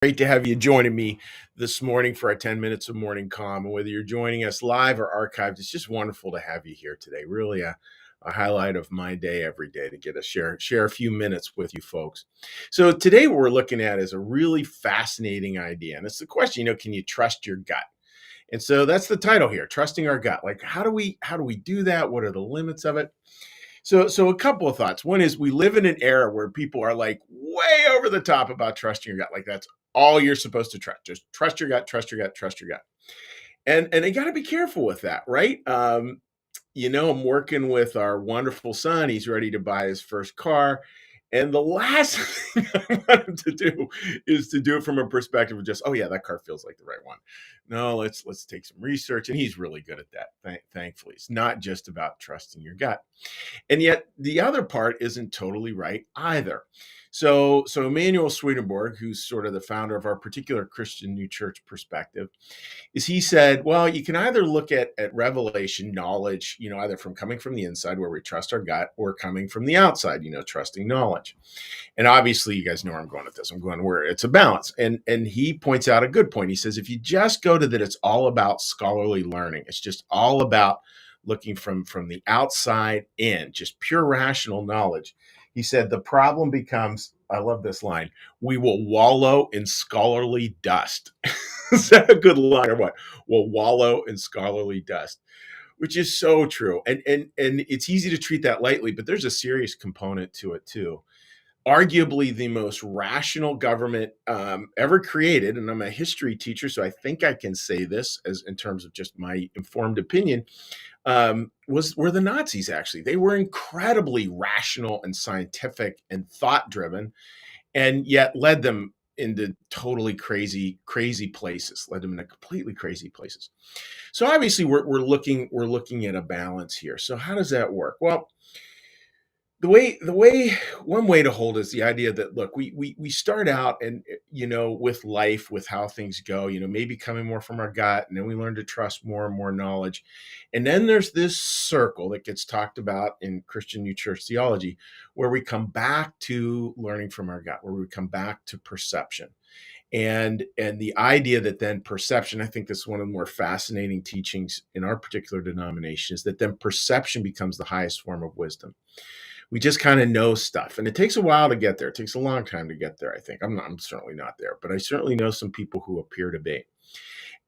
Great to have you joining me this morning for our 10 minutes of morning calm. And whether you're joining us live or archived, it's just wonderful to have you here today. Really a highlight of my day every day to get to share a few minutes with you folks. So today what we're looking at is a really fascinating idea. And it's the question, can you trust your gut? And so that's the title here, trusting our gut. Like how do we do that? What are the limits of it? So a couple of thoughts. One is we live in an era where people are like way over the top about trusting your gut. Like that's all you're supposed to trust. Just trust your gut, trust your gut, trust your gut. And they got to be careful with that, right? I'm working with our wonderful son. He's ready to buy his first car. And the last thing I want him to do is to do it from a perspective of just, oh yeah, that car feels like the right one. No, let's take some research. And he's really good at that. Thankfully, it's not just about trusting your gut. And yet the other part isn't totally right either. So Emmanuel Swedenborg, who's sort of the founder of our particular Christian New Church perspective, is he said, well, you can either look at revelation knowledge, either from coming from the inside where we trust our gut or coming from the outside, trusting knowledge. And obviously you guys know where I'm going with this. I'm going where it's a balance. And he points out a good point. He says, if you just go to that, it's all about scholarly learning. It's just all about looking from the outside in, just pure rational knowledge. He said, the problem becomes, I love this line, we will wallow in scholarly dust. Is that a good line or what? We'll wallow in scholarly dust, which is so true. And it's easy to treat that lightly, but there's a serious component to it too. Arguably the most rational government ever created, and I'm a history teacher, so I think I can say this as in terms of just my informed opinion, were the Nazis. Actually, they were incredibly rational and scientific and thought driven, and yet led them into totally crazy places. Led them into completely crazy places. So obviously, we're looking at a balance here. So how does that work? Well, the way one way to hold is the idea that look, we start out and with life, with how things go, maybe coming more from our gut, and then we learn to trust more and more knowledge. And then there's this circle that gets talked about in Christian New Church theology where we come back to learning from our gut, where we come back to perception. And the idea that then perception, I think this is one of the more fascinating teachings in our particular denomination, is that then perception becomes the highest form of wisdom. We just kind of know stuff, and it takes a while to get there. It takes a long time to get there. I think I'm certainly not there, but I certainly know some people who appear to be.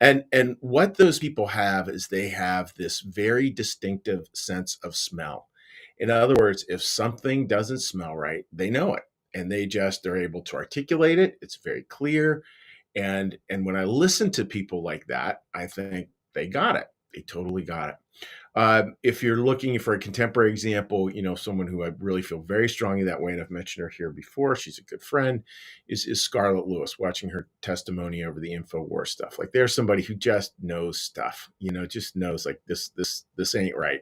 And what those people have is they have this very distinctive sense of smell. In other words, if something doesn't smell right, they know it, and they're able to articulate it. It's very clear. And when I listen to people like that, I think they got it. They totally got it. If you're looking for a contemporary example, someone who I really feel very strongly that way, and I've mentioned her here before, she's a good friend, is Scarlett Lewis. Watching her testimony over the InfoWars stuff, like there's somebody who just knows stuff, just knows like this ain't right,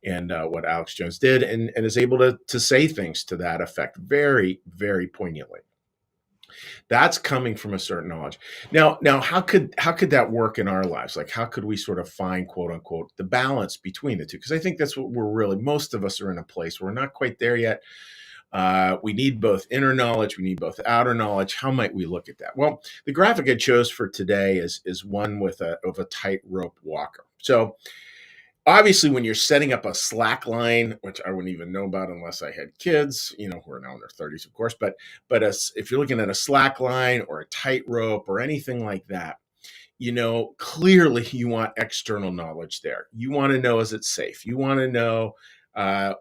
and what Alex Jones did, and is able to say things to that effect very, very poignantly. That's coming from a certain knowledge. Now, how could that work in our lives? Like, how could we sort of find, quote unquote, the balance between the two? Because I think that's what most of us are in a place where we're not quite there yet. We need both inner knowledge. We need both outer knowledge. How might we look at that? Well, the graphic I chose for today is one of a tightrope walker. So obviously, when you're setting up a slack line, which I wouldn't even know about unless I had kids, who are now in their 30s, of course, but if you're looking at a slack line or a tightrope or anything like that, clearly you want external knowledge there. You want to know, is it safe? You want to know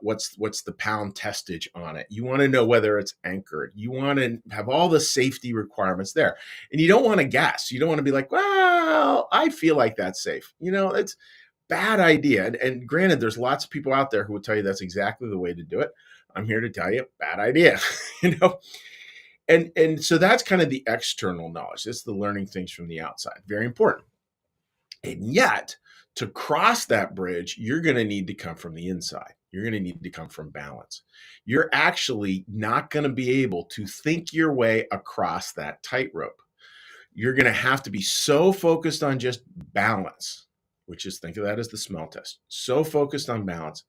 what's the pound testage on it. You want to know whether it's anchored. You want to have all the safety requirements there, and you don't want to guess. You don't want to be like, well, I feel like that's safe. It's bad idea. And granted, there's lots of people out there who will tell you that's exactly the way to do it. I'm here to tell you, bad idea. you know. And so that's kind of the external knowledge. It's the learning things from the outside. Very important. And yet, to cross that bridge, you're going to need to come from the inside. You're going to need to come from balance. You're actually not going to be able to think your way across that tightrope. You're going to have to be so focused on just balance, which is, think of that as the smell test. So focused on balance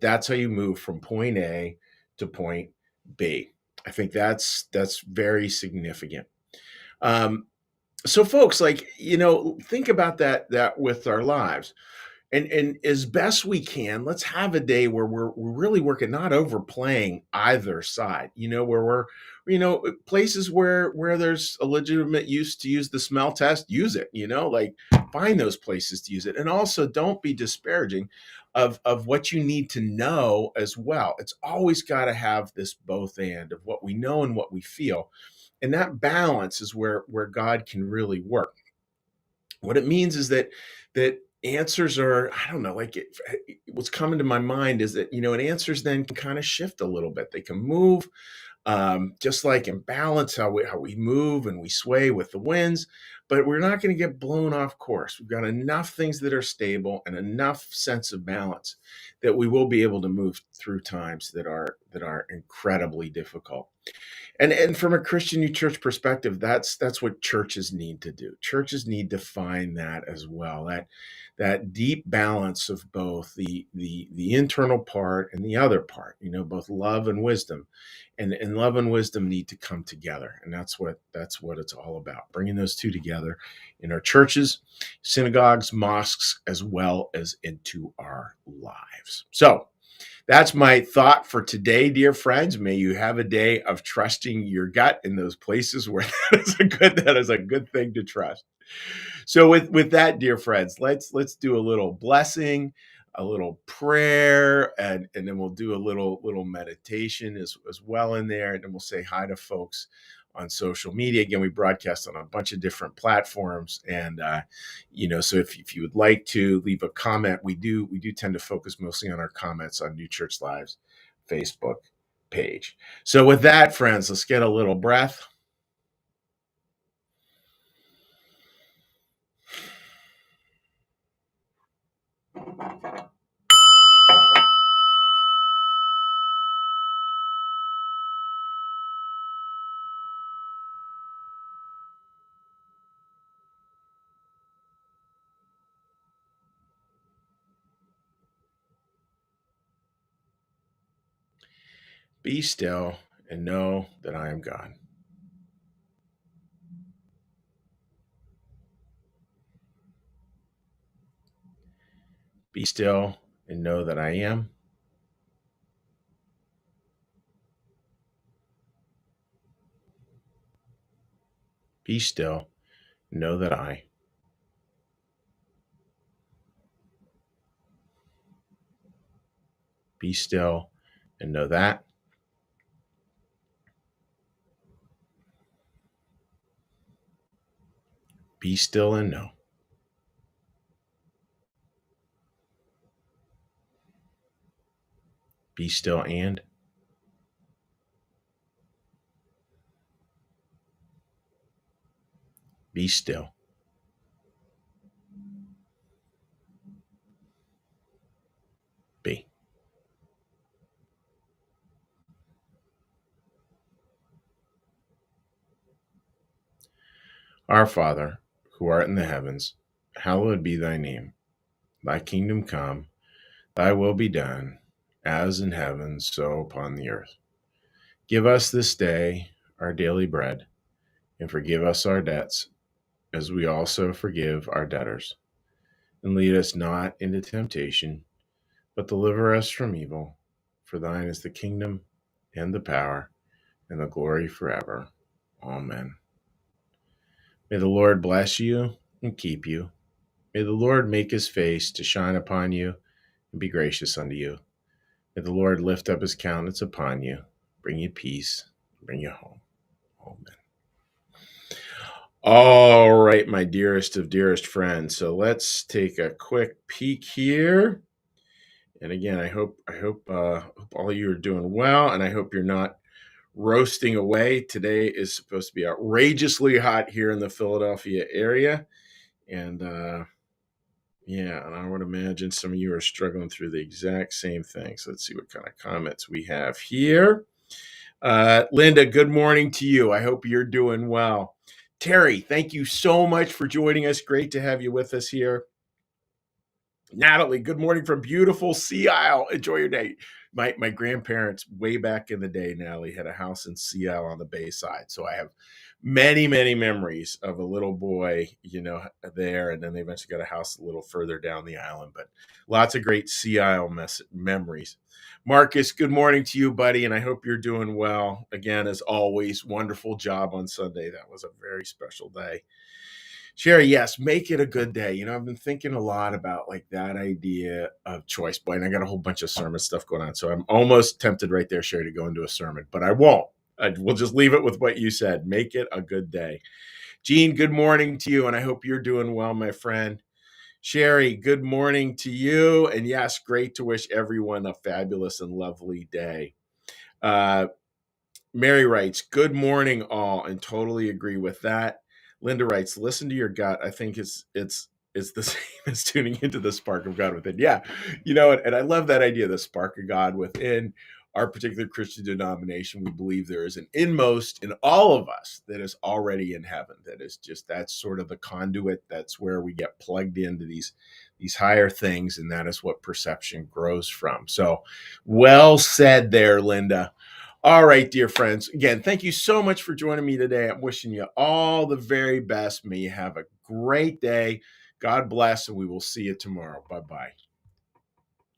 that's how you move from point A to point B. I think that's very significant. Um, so folks, like, think about that with our lives. And as best we can, let's have a day where we're really working, not overplaying either side, where we're, places where there's a legitimate use to use the smell test, use it, like find those places to use it. And also don't be disparaging of what you need to know as well. It's always got to have this both and of what we know and what we feel. And that balance is where God can really work. What it means is that answers are, I don't know, like what's coming to my mind is that, and answers then can kind of shift a little bit. They can move, just like in balance, how we move and we sway with the winds, but we're not going to get blown off course. We've got enough things that are stable and enough sense of balance that we will be able to move through times that are incredibly difficult. And from a Christian New Church perspective, that's what churches need to do. Churches need to find that as well. That deep balance of both the internal part and the other part, both love and wisdom. And love and wisdom need to come together. And that's what it's all about. Bringing those two together in our churches, synagogues, mosques, as well as into our lives. So that's my thought for today, dear friends. May you have a day of trusting your gut in those places where that is a good thing to trust. So with that, dear friends, let's do a little blessing, a little prayer, and then we'll do a little meditation as well in there, and then we'll say hi to folks on social media. Again, we broadcast on a bunch of different platforms, and so if you would like to leave a comment, we do tend to focus mostly on our comments on New Church Live's Facebook page. So with that, friends, let's get a little breath. Be still and know that I am God. Be still and know that I am. Be still and know that I. Be still and know that. Be still and know. Be still and. Be still. Be. Our Father, who art in the heavens, hallowed be thy name. Thy kingdom come, thy will be done, as in heaven, so upon the earth. Give us this day our daily bread, and forgive us our debts, as we also forgive our debtors. And lead us not into temptation, but deliver us from evil. For thine is the kingdom, and the power, and the glory forever. Amen. May the Lord bless you and keep you. May the Lord make his face to shine upon you and be gracious unto you. May the Lord lift up his countenance upon you, bring you peace, bring you home. Amen. All right, my dearest of dearest friends. So let's take a quick peek here. And again, I hope all of you are doing well, and I hope you're not roasting away. Today is supposed to be outrageously hot here in the Philadelphia area, and yeah, and I would imagine some of you are struggling through the exact same thing. So let's see what kind of comments we have here. Linda, good morning to you. I hope you're doing well. Terry, thank you so much for joining us. Great to have you with us here. Natalie, good morning from beautiful Sea Isle. Enjoy your day. My grandparents, way back in the day, Natalie, had a house in Sea Isle on the Bayside. So I have many, many memories of a little boy, there. And then they eventually got a house a little further down the island, but lots of great Sea Isle memories. Marcus, good morning to you, buddy. And I hope you're doing well. Again, as always, wonderful job on Sunday. That was a very special day. Sherry, yes, make it a good day. I've been thinking a lot about like that idea of choice. Boy, and I got a whole bunch of sermon stuff going on. So I'm almost tempted right there, Sherry, to go into a sermon, but I won't. We'll just leave it with what you said. Make it a good day. Gene, good morning to you, and I hope you're doing well, my friend. Sherry, good morning to you. And yes, great to wish everyone a fabulous and lovely day. Uh, Mary writes, good morning, all, and totally agree with that. Linda writes, listen to your gut. I think it's the same as tuning into the spark of God within. Yeah, and I love that idea, the spark of God within our particular Christian denomination. We believe there is an inmost in all of us that is already in heaven. That's sort of the conduit. That's where we get plugged into these higher things, and that is what perception grows from. So well said there, Linda. All right, dear friends. Again, thank you so much for joining me today. I'm wishing you all the very best. May you have a great day. God bless, and we will see you tomorrow. Bye-bye.